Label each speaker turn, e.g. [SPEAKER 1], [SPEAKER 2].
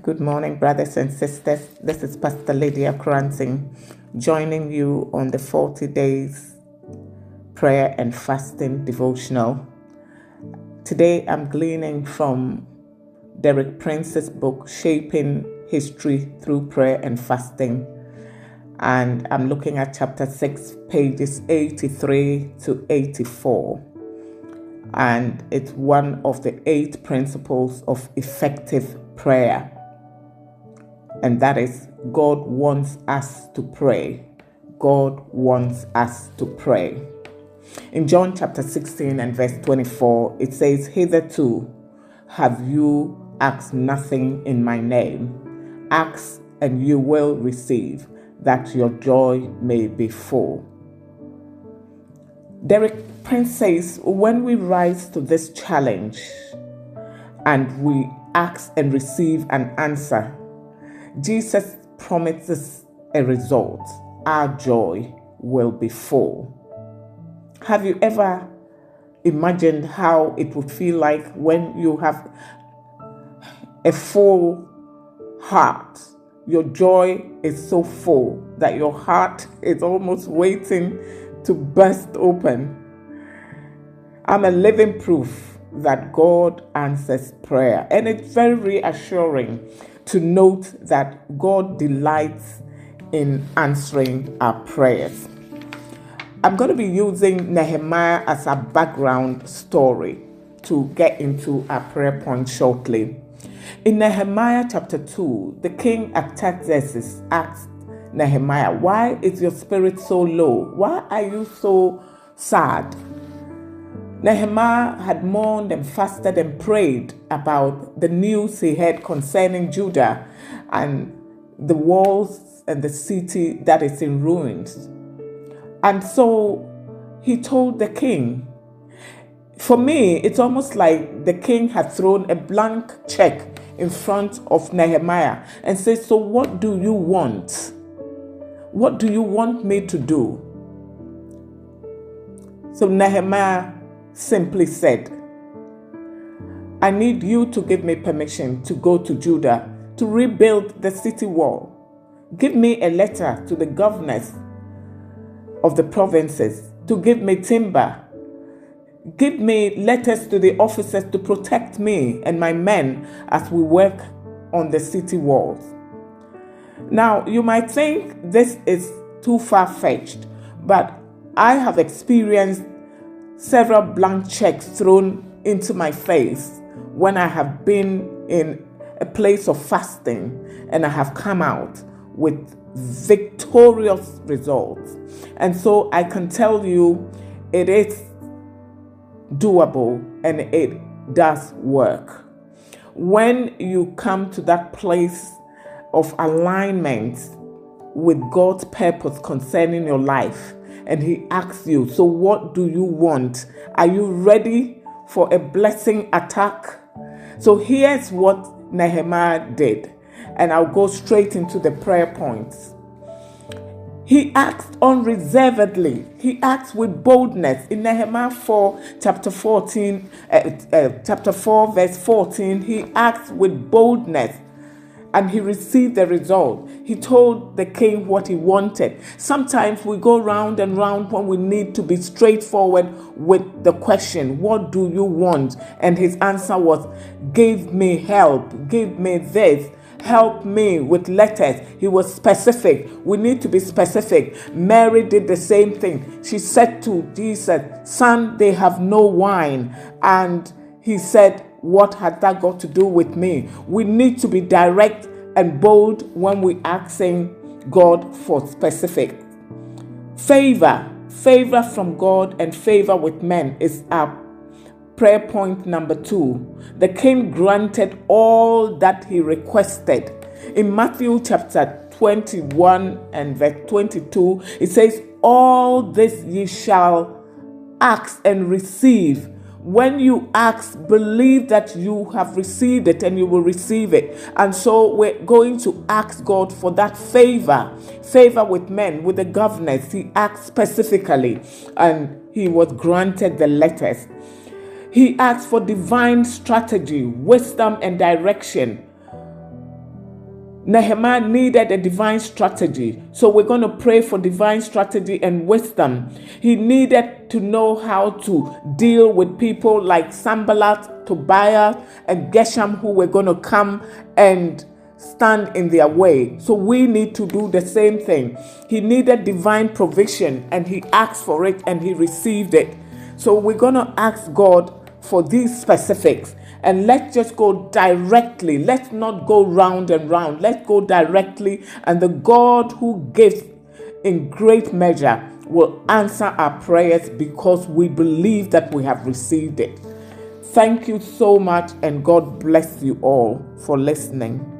[SPEAKER 1] Good morning, brothers and sisters. This is Pastor Lydia Koranteng, joining you on the 40 days prayer and fasting devotional. Today, I'm gleaning from Derek Prince's book, Shaping History Through Prayer and Fasting. And I'm looking at chapter 6, pages 83 to 84. And it's one of the 8 principles of effective prayer. And that is, God wants us to pray. God wants us to pray. In John chapter 16 and verse 24, it says, "Hitherto have you asked nothing in my name. Ask and you will receive, that your joy may be full." Derek Prince says, when we rise to this challenge and we ask and receive an answer, Jesus promises a result. Our joy will be full. Have you ever imagined how it would feel like when you have a full heart? Your joy is so full that your heart is almost waiting to burst open. I'm a living proof that God answers prayer, and it's very reassuring to note that God delights in answering our prayers. I'm going to be using Nehemiah as a background story to get into our prayer point shortly. In Nehemiah chapter 2, the king Artaxerxes asked Nehemiah, "Why is your spirit so low? Why are you so sad?" Nehemiah had mourned and fasted and prayed about the news he heard concerning Judah and the walls and the city that is in ruins. And so he told the king. For me, it's almost like the king had thrown a blank check in front of Nehemiah and said, "So what do you want? What do you want me to do?" So Nehemiah simply said, "I need you to give me permission to go to Judah to rebuild the city wall. Give me a letter to the governors of the provinces to give me timber. Give me letters to the officers to protect me and my men as we work on the city walls." Now, you might think this is too far-fetched, but I have experienced several blank checks thrown into my face when I have been in a place of fasting and I have come out with victorious results. And so I can tell you it is doable and it does work. When you come to that place of alignment with God's purpose concerning your life, and he asks you, "So what do you want? Are you ready for a blessing attack?" So here's what Nehemiah did, and I'll go straight into the prayer points. He asked unreservedly. He asked with boldness. In Nehemiah 4, chapter 4, verse 14, he asked with boldness, and he received the result. He told the king what he wanted. Sometimes we go round and round when we need to be straightforward with the question, "What do you want?" And his answer was, "Give me help. Give me this. Help me with letters." He was specific. We need to be specific. Mary did the same thing. She said to Jesus, "Son, they have no wine." And he said, "What has that got to do with me?" We need to be direct and bold when we're asking God for specific. Favor from God and favor with men is our prayer point number 2. The king granted all that he requested. In Matthew chapter 21 and verse 22, it says, "All this ye shall ask and receive." When you ask, believe that you have received it and you will receive it. And so we're going to ask God for that favor with men, with the governors. He asked specifically, and he was granted the letters. He asked for divine strategy, wisdom, and direction. Nehemiah needed a divine strategy. So we're going to pray for divine strategy and wisdom. He needed to know how to deal with people like Sanballat, Tobiah, and Geshem, who were going to come and stand in their way. So we need to do the same thing. He needed divine provision, and he asked for it and he received it. So we're going to ask God for these specifics, and let's just go directly. Let's not go round and round. Let's go directly, and the God who gives in great measure will answer our prayers because we believe that we have received it. Thank you so much, and God bless you all for listening.